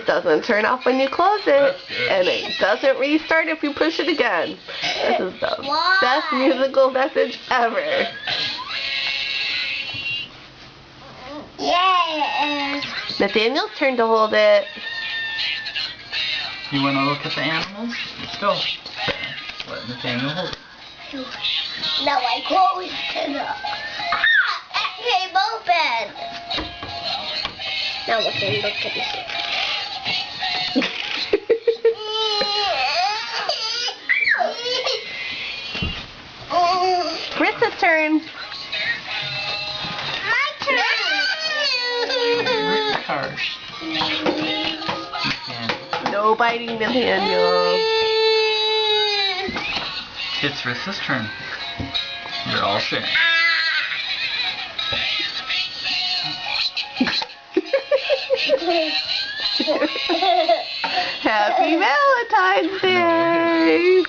It doesn't turn off when you close it, and it doesn't restart if you push it again. This is the best musical message ever. Yes. Nathaniel's turn to hold it. You want to look at the animals? Let's go. Let Nathaniel hold it. Now I close it up. It came open. Now look at Chris's turn. My turn. Where's the card? No biting, Nathaniel. It's Rissa's turn. You're all sharing. Happy Valentine's Day!